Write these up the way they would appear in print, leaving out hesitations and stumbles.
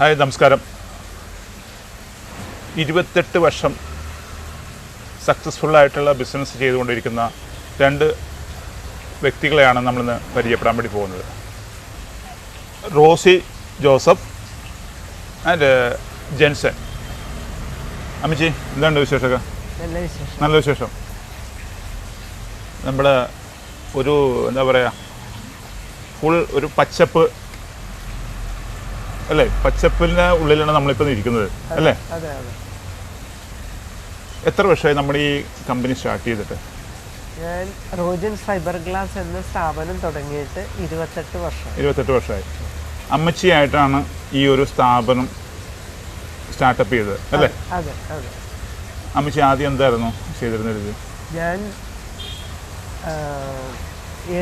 Hi, നമസ്കാരം. 28 വർഷം സക്സസ്ഫുള്ളായിട്ടുള്ള business ചെയ്തുകൊണ്ടിരിക്കുന്ന രണ്ട് വ്യക്തികളെയാണ് നമ്മളിന്ന് പരിചയപ്പെടാൻ വേണ്ടി പോകുന്നത്. റോസി ജോസഫ് ആൻഡ് ജെൻസൺ. അമ്മച്ചി, എന്താണ് വിശേഷമൊക്കെ? നല്ല വിശേഷം. നമ്മുടെ ഒരു എന്താ പറയുക, ഫുൾ ഒരു പച്ചപ്പ് അല്ലേ, പച്ചപ്പിൻ്റെ ഉള്ളിലാണ് നമ്മളിപ്പോൾ ഇരിക്കുന്നത് അല്ലേ? എത്ര വർഷമായി നമ്മുടെ ഈ കമ്പനി സ്റ്റാർട്ട് ചെയ്തിട്ട്? ഞാൻ റോജൻസ് ഫൈബർ ഗ്ലാസ് എന്ന സ്ഥാപനം തുടങ്ങിയിട്ട് 28 വർഷമായി. അമ്മച്ചിയായിട്ടാണ് ഈ ഒരു സ്ഥാപനം സ്റ്റാർട്ടപ്പ് ചെയ്തത് അല്ലേ? അതെ അതെ. അമ്മച്ചി ആദ്യം എന്തായിരുന്നു ചെയ്തിരുന്നത്? ഞാൻ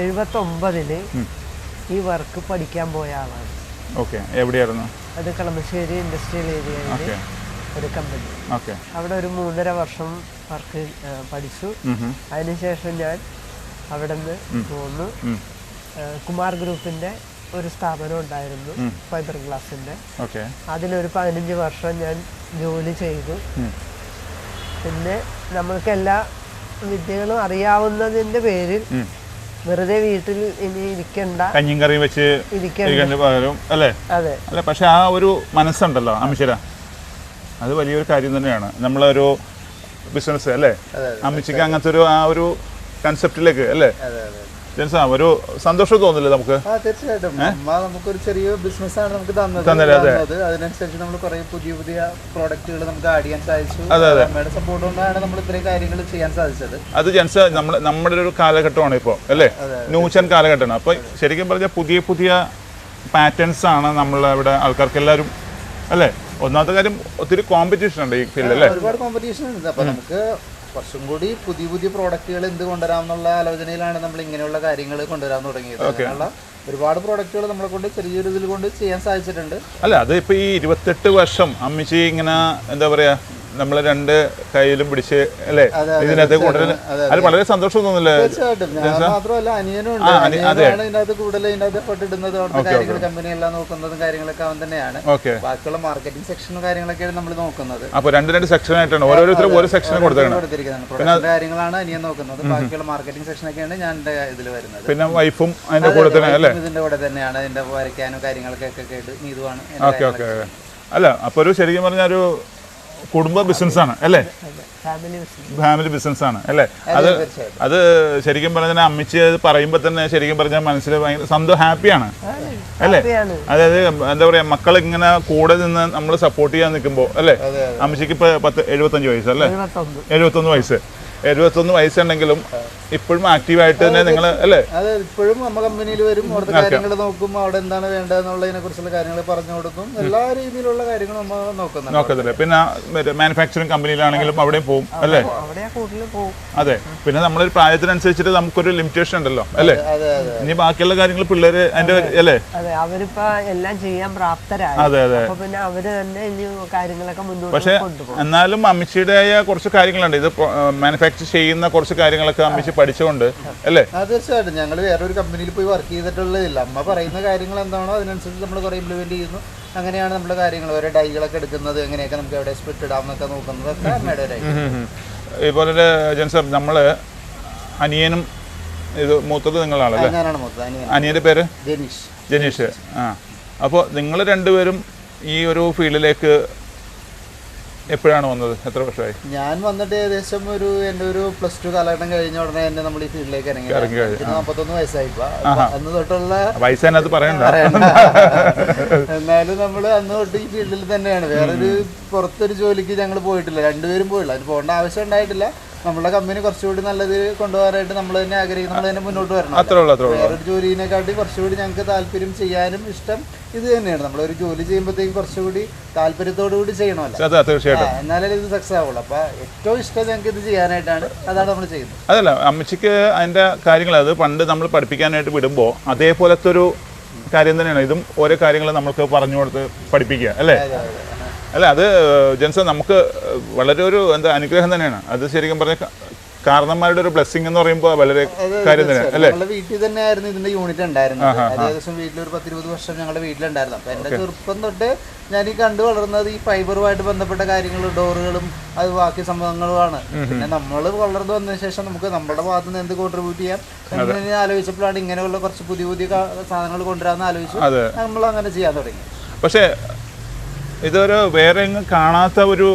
79-ൽ ഈ വർക്ക് പഠിക്കാൻ പോയ ആളാണ്. ഓക്കെ, എവിടെയായിരുന്നു അത്? കളമശ്ശേരി ഇൻഡസ്ട്രിയൽ ഏരിയയിൽ ഒരു കമ്പനി. ഓക്കെ, അവിടെ ഒരു 3.5 വർഷം വർക്ക് പഠിച്ചു. അതിനുശേഷം ഞാൻ അവിടെ നിന്ന് പോന്നു. കുമാർ ഗ്രൂപ്പിന്റെ ഒരു സ്ഥാപനം ഉണ്ടായിരുന്നു ഫൈബർ ഗ്ലാസിന്റെ. അതിലൊരു 15 വർഷം ഞാൻ ജോലി ചെയ്തു. പിന്നെ നമ്മൾക്ക് എല്ലാ വിദ്യകളും അറിയാവുന്നതിന്റെ പേരിൽ വെറുതെ വീട്ടിൽ ഇനി ഇരിക്കണ്ട, കഞ്ഞിയും കറിയും വെച്ച് പകരം അല്ലേ? അതെ അല്ല, പക്ഷെ ആ ഒരു മനസ്സുണ്ടല്ലോ അമ്മച്ചിര, അത് വലിയൊരു കാര്യം തന്നെയാണ്. നമ്മളൊരു ബിസിനസ് അല്ലേ, അമ്മച്ചിക്ക് അങ്ങനത്തെ ഒരു ആ ഒരു കൺസെപ്റ്റിലേക്ക് അല്ലേ ജെൻസാ ഒരു സന്തോഷം തോന്നില്ലേ നമുക്ക്? തീർച്ചയായിട്ടും. നമുക്കൊരു ചെറിയ ബിസിനസ്സാണ് നമുക്ക് തന്നത്. അതിനനുസരിച്ച് നമ്മൾ കുറെ പുതിയ പുതിയ പ്രോഡക്റ്റുകൾ നമുക്ക് ആഡ് ചെയ്യാൻ സാധിച്ചു. അമ്മയുടെ സപ്പോർട്ട് കൊണ്ടാണ് നമ്മൾ ഇത്രയും കാര്യങ്ങൾ ചെയ്യാൻ സാധിച്ചത്. അത് ജെൻസാ നമ്മുടെ ഒരു കാലഘട്ടമാണ് ഇപ്പോൾ അല്ലേ, ന്യൂജൻ കാലഘട്ടമാണ്. അപ്പോൾ ശരിക്കും പറഞ്ഞാൽ പുതിയ പുതിയ പാറ്റേൺസ് ആണ് നമ്മളിവിടെ ആൾക്കാർക്ക് എല്ലാവരും അല്ലേ. ഒന്നാമത്തെ കാര്യം, ഒത്തിരി കോമ്പറ്റീഷൻ ഉണ്ട് ഈ ഫീൽഡിൽ അല്ലേ? ഒരുപാട് കോമ്പറ്റീഷൻ ഉണ്ട്. അപ്പോൾ നമുക്ക് കുറച്ചും കൂടി പുതിയ പുതിയ പ്രോഡക്റ്റുകൾ എന്ത് കൊണ്ടുവരാമെന്നുള്ള ആലോചനയിലാണ് നമ്മൾ ഇങ്ങനെയുള്ള കാര്യങ്ങൾ കൊണ്ടുവരാൻ തുടങ്ങിയത്. അങ്ങനെയുള്ള ഒരുപാട് പ്രോഡക്റ്റുകൾ നമ്മളെ കൊണ്ട് ചെറിയൊരു ഇതിൽ കൊണ്ട് ചെയ്യാൻ സാധിച്ചിട്ടുണ്ട്. അല്ല, അത് ഇപ്പോൾ ഈ 28 വർഷം അമ്മച്ചി ഇങ്ങനെ എന്താ പറയാ, നമ്മൾ രണ്ട് കയ്യിലും പിടിച്ച് അല്ലേ ഇതിനകത്ത് കൊണ്ടുവരുന്നത്, അത് വളരെ സന്തോഷം തോന്നില്ലേ? തീർച്ചയായിട്ടും. ഞാൻ മാത്രമല്ല, അനിയനും ഉണ്ട്. ഇതിനകത്ത് കൂടുതൽ ഇതിനകത്ത് എഫർട്ട് ഇടുന്നത്, അവിടുത്തെ കാര്യങ്ങൾ കമ്പനി എല്ലാം നോക്കുന്നതും കാര്യങ്ങളൊക്കെ അവൻ തന്നെയാണ്. ബാക്കിയുള്ള മാർക്കറ്റിംഗ് സെക്ഷനും കാര്യങ്ങളൊക്കെയാണ് നമ്മൾ നോക്കുന്നത്. അപ്പോൾ രണ്ട് സെക്ഷൻ ആയിട്ടാണ് ഓരോരുത്തരും ഓരോ സെക്ഷൻ കൊടുത്തിരിക്കുന്നത്. പ്രൊഡക്ഷൻ കാര്യങ്ങളാണ് അനിയൻ നോക്കുന്നത്, ബാക്കിയുള്ള മാർക്കറ്റിംഗ് സെക്ഷനൊക്കെയാണ് ഞാൻ ഇതിൽ വരുന്നത്. പിന്നെ വൈഫും അതിന്റെ കൂടെ തന്നെ അല്ലേ? ഇതിന്റെ കൂടെ തന്നെയാണ്. ഇതിന്റെ വരയ്ക്കാനും കാര്യങ്ങളൊക്കെ കേട്ട് നീതുവാണ്. അല്ല, അപ്പോൾ ഒരു ശരിക്കും പറഞ്ഞ ഒരു കുടുംബ ബിസിനസ്സാണ് അല്ലേ, ഫാമിലി ബിസിനസ്സാണ് അല്ലേ? അത് ശരിക്കും പറഞ്ഞാൽ അമ്മച്ചി അത് പറയുമ്പോൾ തന്നെ ശരിക്കും പറഞ്ഞാൽ മനസ്സിൽ ഭയങ്കര ഹാപ്പിയാണ് അല്ലേ? അതായത് എന്താ പറയാ, മക്കൾ ഇങ്ങനെ കൂടെ നിന്ന് നമ്മൾ സപ്പോർട്ട് ചെയ്യാൻ നിൽക്കുമ്പോൾ അല്ലേ. അമ്മച്ചിക്ക് ഇപ്പോൾ 75 വയസ്സ് അല്ലേ? 71 വയസ്സുണ്ടെങ്കിലും ഇപ്പോഴും ആക്റ്റീവായിട്ട് തന്നെ നിങ്ങൾ അല്ലേ? അതെ, ഇപ്പോഴും നമ്മ കമ്പനിയിൽ വരും, അവിടുത്തെ കാര്യങ്ങൾ നോക്കും, അവിടെ എന്താണ് വേണ്ടതെന്നുള്ളതിനെ കുറിച്ചുള്ള കാര്യങ്ങൾ പറഞ്ഞു കൊടുക്കും. എല്ലാ രീതിയിലുള്ള കാര്യങ്ങളും നമ്മൾ നോക്കുന്നില്ല. പിന്നെ മാനുഫാക്ചറിങ് കമ്പനിയിലാണെങ്കിലും അവിടെയും പോകും അല്ലേ? അതെ. പിന്നെ നമ്മളൊരു പ്രായത്തിനനുസരിച്ചിട്ട് നമുക്കൊരു ലിമിറ്റേഷൻ ഉണ്ടല്ലോ അല്ലേ? ഇനി ബാക്കിയുള്ള കാര്യങ്ങൾ പിള്ളേര് അതിന്റെ അല്ലേ, അവരിപ്പോ എല്ലാം ചെയ്യാൻ പ്രാപ്തരായി. അതെ അതെ. പിന്നെ അവര് തന്നെ ഇനി കാര്യങ്ങളൊക്കെ മുന്നോട്ട്. പക്ഷെ എന്നാലും അമ്മച്ചിയുടേതായ കുറച്ച് കാര്യങ്ങളുണ്ട്. ഇത് മാനുഫാക്ചർ ചെയ്യുന്ന കുറച്ച് കാര്യങ്ങളൊക്കെ അമ്മച്ചി പഠിച്ചുകൊണ്ട് അല്ലേ? തീർച്ചയായിട്ടും. ഞങ്ങൾ വേറൊരു കമ്പനിയിൽ പോയി വർക്ക് ചെയ്തിട്ടുള്ളതില്ല. അമ്മ പറയുന്ന കാര്യങ്ങൾ എന്താണോ അതിനനുസരിച്ച് നമ്മൾ കുറെ ഇംപ്ലിമെന്റ് ചെയ്യുന്നു. അങ്ങനെയാണ് നമ്മുടെ കാര്യങ്ങൾ. ഓരോ ഡൈകളൊക്കെ എടുക്കുന്നത്, എങ്ങനെയൊക്കെ നമുക്ക് എവിടെ സ്പ്ലിറ്റ് ഇടാമെന്നൊക്കെ നോക്കുന്നതൊക്കെ അമ്മയുടെ ഒരു ഇതുപോലെ ജെൻസർ, നമ്മള് അനിയനും ഇത് മൂത്തത് നിങ്ങളാണല്ലേ? ഞാനാണ് മൂത്തത്. അനിയന്റെ പേര് ജനീഷ്. അപ്പോൾ നിങ്ങൾ രണ്ടുപേരും ഈ ഒരു ഫീൽഡിലേക്ക് എപ്പോഴാണ് വന്നത്? എത്ര വർഷമായി? ഞാൻ വന്നിട്ട് ഏകദേശം എൻ്റെ ഒരു +2 കാലഘട്ടം കഴിഞ്ഞ ഉടനെ തന്നെ നമ്മൾ ഈ ഫീൽഡിലേക്ക് ഇറങ്ങി. 41 വയസ്സായിപ്പോ. അന്ന് തൊട്ടുള്ള വയസ്സതിനകത്ത് പറയണ്ട. എന്നാലും നമ്മൾ അന്ന് തൊട്ട് ഈ ഫീൽഡിൽ തന്നെയാണ്. വേറൊരു പുറത്തൊരു ജോലിക്ക് ഞങ്ങൾ പോയിട്ടില്ല, രണ്ടുപേരും പോയില്ല. അതിന് പോകേണ്ട ആവശ്യം ഉണ്ടായിട്ടില്ല. നമ്മുടെ കമ്പനി കുറച്ചുകൂടി നല്ലത് കൊണ്ടുപോകാനായിട്ട് നമ്മൾ തന്നെ ആഗ്രഹിക്കും, നമ്മൾ തന്നെ മുന്നോട്ട് വരണം. വേറൊരു ജോലിനെക്കാട്ടി കുറച്ചുകൂടി ഞങ്ങൾക്ക് താല്പര്യം ചെയ്യാനും ഇഷ്ടം ഇത് തന്നെയാണ്. നമ്മളൊരു ജോലി ചെയ്യുമ്പോഴത്തേക്കും കുറച്ചുകൂടി താല്പര്യത്തോടു കൂടി ചെയ്യണമല്ലോ, എന്നാലേ ഇത് സക്സസ് ആവുള്ളൂ. അപ്പൊ ഏറ്റവും ഇഷ്ടം ഞങ്ങൾക്ക് ഇത് ചെയ്യാനായിട്ടാണ്, അതാണ് നമ്മൾ ചെയ്യുന്നത്. അതല്ല, അമ്മച്ചിക്ക് അതിന്റെ കാര്യങ്ങൾ അത് പണ്ട് നമ്മൾ പഠിപ്പിക്കാനായിട്ട് വിടുമ്പോൾ അതേപോലത്തെ ഒരു കാര്യം തന്നെയാണ് ഇതും. ഓരോ കാര്യങ്ങൾ നമുക്ക് പറഞ്ഞു കൊടുത്ത് പഠിപ്പിക്കുക അല്ലേ? അല്ല, അത് ജെൻസൺ നമുക്ക് വളരെ ഒരു അനുഗ്രഹം തന്നെയാണ് അത്. ശരിക്കും പറഞ്ഞ കാരണന്മാരുടെ ഒരു ബ്ലെസ്സിംഗ് എന്ന് പറയുമ്പോൾ വളരെ കാര്യം തന്നെയാണ് അല്ലേ? ഞങ്ങളുടെ വീട്ടിൽ തന്നെയായിരുന്നു ഇതിന്റെ യൂണിറ്റ് ഉണ്ടായിരുന്നത്. ഏകദേശം വീട്ടിലൊരു 10-20 വർഷം ഞങ്ങളുടെ വീട്ടിലുണ്ടായിരുന്നു. അപ്പൊ എന്റെ ചെറുപ്പം തൊട്ട് ഞാൻ ഈ കണ്ടു വളർന്നത് ഈ ഫൈബറുമായിട്ട് ബന്ധപ്പെട്ട കാര്യങ്ങളും ഡോറുകളും അത് ബാക്കി സംഭവങ്ങളുമാണ്. പിന്നെ നമ്മൾ വളർന്നു വന്നതിന് ശേഷം നമുക്ക് നമ്മുടെ ഭാഗത്ത് നിന്ന് എന്ത് കോൺട്രിബ്യൂട്ട് ചെയ്യാം എന്ന് ആലോചിച്ചപ്പോഴാണ് ഇങ്ങനെയുള്ള കുറച്ച് പുതിയ പുതിയ സാധനങ്ങൾ കൊണ്ടുവരാമെന്ന് ആലോചിച്ചു നമ്മൾ അങ്ങനെ ചെയ്യാൻ തുടങ്ങി. പക്ഷേ ഇതൊരു വേറെ കാണാത്ത ഒരു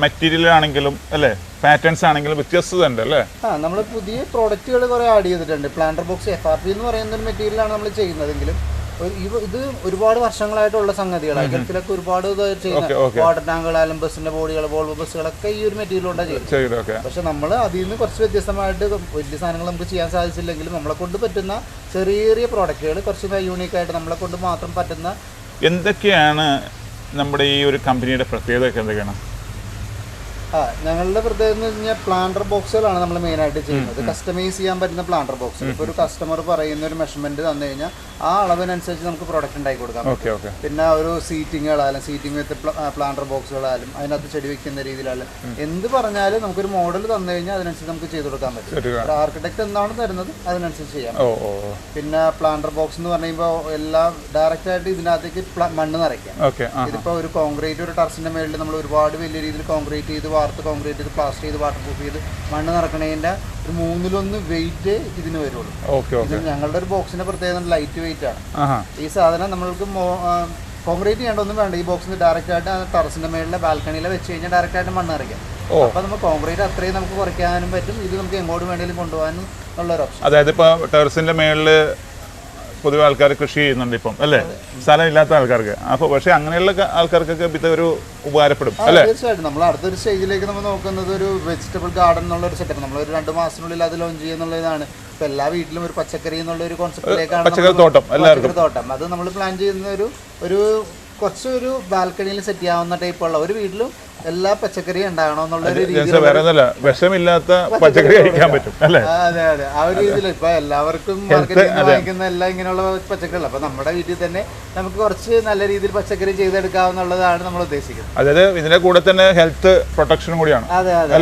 മെറ്റീരിയൽ ആണെങ്കിലും അല്ലേ, പാറ്റേൺസ് ആണെങ്കിലും വ്യത്യസ്തത ഉണ്ട് അല്ലേ? നമ്മൾ പുതിയ പ്രോഡക്റ്റുകൾ കുറെ ആഡ് ചെയ്തിട്ടുണ്ട്. പ്ലാന്റർ ബോക്സ് FRP എന്ന് പറയുന്ന ഒരു മെറ്റീരിയലാണ് നമ്മൾ ചെയ്യുന്നതെങ്കിലും ഇത് ഒരുപാട് വർഷങ്ങളായിട്ടുള്ള സംഗതികളാണ്. ഗൾഫിലൊക്കെ ഒരുപാട് ചെയ്യുന്ന വാട്ടർ ടാങ്കുകളായാലും ബസ്സിന്റെ ബോഡികൾ, വോൾവോ ബസ്സുകളൊക്കെ ഈ ഒരു മെറ്റീരിയൽ കൊണ്ടാണ് ചെയ്യുന്നത്. പക്ഷെ നമ്മൾ അതിൽ നിന്ന് കുറച്ച് വ്യത്യസ്തമായിട്ട് വലിയ സാധനങ്ങൾ നമുക്ക് ചെയ്യാൻ സാധിച്ചില്ലെങ്കിലും നമ്മളെ കൊണ്ട് പറ്റുന്ന ചെറിയ ചെറിയ പ്രോഡക്റ്റുകൾ കുറച്ച് യൂണീക്കായിട്ട് നമ്മളെ കൊണ്ട് മാത്രം പറ്റുന്ന. എന്തൊക്കെയാണ് നമ്മുടെ ഈ ഒരു കമ്പനിയുടെ പ്രത്യേകത? എന്തൊക്കെയാണ് ഞങ്ങളുടെ പ്രത്യേകത എന്ന് വെച്ചാൽ പ്ലാന്റർ ബോക്സുകളാണ് നമ്മൾ മെയിനായിട്ട് ചെയ്യുന്നത്. കസ്റ്റമൈസ് ചെയ്യാൻ പറ്റുന്ന പ്ലാന്റർ ബോക്സ്. ഇപ്പോൾ ഒരു കസ്റ്റമർ പറയുന്ന ഒരു മെഷർമെന്റ് തന്നു കഴിഞ്ഞാൽ ആ അളവിനനുസരിച്ച് നമുക്ക് പ്രൊഡക്റ്റ് ഉണ്ടാക്കി കൊടുക്കാം. പിന്നെ ഒരു സീറ്റിങ്ങുകളായാലും സീറ്റിംഗ് വിത്ത് പ്ലാന്റർ ബോക്സുകളായാലും അതിനകത്ത് ചെടി വെക്കുന്ന രീതിയിലായാലും എന്ത് പറഞ്ഞാലും നമുക്കൊരു മോഡൽ തന്നു കഴിഞ്ഞാൽ അതിനനുസരിച്ച് നമുക്ക് ചെയ്ത് കൊടുക്കാൻ പറ്റും. ഒരു ആർക്കിടെക്ട് എന്താണ് തരുന്നത് അതിനനുസരിച്ച് ചെയ്യാം. പിന്നെ പ്ലാന്റർ ബോക്സ് എന്ന് പറയുമ്പോൾ എല്ലാം ഡയറക്റ്റ് ആയിട്ട് ഇതിനകത്തേക്ക് മണ്ണ് നിറയ്ക്കാം. ഇതിപ്പോൾ ഒരു കോൺക്രീറ്റ്, ഒരു ടെറസിന്റെ മേളിൽ നമ്മൾ ഒരുപാട് വലിയ രീതിയിൽ കോൺക്രീറ്റ് ചെയ്ത് കോൺക്രീറ്റ് ചെയ്ത് പ്ലാസ്റ്റർ ചെയ്ത് വാട്ടർ പ്രൂഫ് ചെയ്ത് മണ്ണ് നിറക്കണതിന്റെ ഒരു 1/3 വെയിറ്റ് ഇതിന് വരുള്ളൂ. ഇത് ഞങ്ങളുടെ ഒരു ബോക്സിന്റെ പ്രത്യേകത ലൈറ്റ് വെയിറ്റ് ആണ്. ഈ സാധനം നമ്മൾക്ക് കോൺക്രീറ്റ് ചെയ്യേണ്ടൊന്നും വേണ്ട. ഈ ബോക്സിന് ഡയറക്റ്റ് ആയിട്ട് ടെറസിന്റെ മേളിലെ ബാൽക്കണിയിലെ വെച്ച് കഴിഞ്ഞാൽ ഡയറക്റ്റ് ആയിട്ട് മണ്ണ് നിറയ്ക്കാം. അപ്പൊ നമ്മൾ കോൺക്രീറ്റ് അത്രയും നമുക്ക് കുറയ്ക്കാനും പറ്റും. ഇത് നമുക്ക് എങ്ങോട്ട് വേണമെങ്കിലും കൊണ്ടുപോകാനും ഉള്ളൊരു ഓപ്ഷൻ. അതായത് ഇപ്പൊ ടെറസിന്റെ മേളില് പൊതുവെ ആൾക്കാർ കൃഷി ചെയ്യുന്നുണ്ട് ഇപ്പം അല്ലേ, സ്ഥലം ഇല്ലാത്ത ആൾക്കാർക്ക്. അപ്പോൾ പക്ഷേ അങ്ങനെയുള്ള ആൾക്കാർക്കൊക്കെ ഇത് ഒരു ഉപകാരപ്പെടും അല്ലേ? തീർച്ചയായിട്ടും. നമ്മൾ അടുത്തൊരു സ്റ്റേജിലേക്ക് നമ്മൾ നോക്കുന്നത് ഒരു വെജിറ്റബിൾ ഗാർഡൻ എന്നുള്ള ഒരു സെറ്റപ്പ്. നമ്മളൊരു 2 മാസത്തിനുള്ളിൽ അത് ലോഞ്ച് ചെയ്യുന്നുള്ളതാണ്. ഇപ്പൊ എല്ലാ വീട്ടിലും ഒരു പച്ചക്കറി എന്നുള്ള ഒരു കോൺസെപ്റ്റിലേക്കാണ് പച്ചക്കറി തോട്ടം. അത് നമ്മൾ പ്ലാൻ ചെയ്യുന്ന ഒരു കുറച്ചൊരു ബാൽക്കണിയിൽ സെറ്റ് ചെയ്യാവുന്ന ടൈപ്പുള്ള ഒരു വീട്ടിലും എല്ലാ പച്ചക്കറിയും ഉണ്ടാകണമെന്നുള്ള ഒരു രീതിയിൽ വിഷമില്ലാത്ത പച്ചക്കറി കഴിക്കാൻ പറ്റും അല്ലേ? അതെ അതെ, ആ ഒരു രീതിയിൽ. ഇപ്പൊ എല്ലാവർക്കും മാർക്കറ്റിൽ വാങ്ങിക്കുന്ന എല്ലാം ഇങ്ങനെയുള്ള പച്ചക്കറികൾ. അപ്പൊ നമ്മുടെ വീട്ടിൽ തന്നെ നമുക്ക് കുറച്ച് നല്ല രീതിയിൽ പച്ചക്കറി ചെയ്തെടുക്കാവുന്നതാണ് നമ്മൾ ഉദ്ദേശിക്കുന്നത്. അതായത് ഇതിന്റെ കൂടെ തന്നെ ഹെൽത്ത് പ്രൊട്ടക്ഷനും കൂടിയാണ്. അതെ അതെ,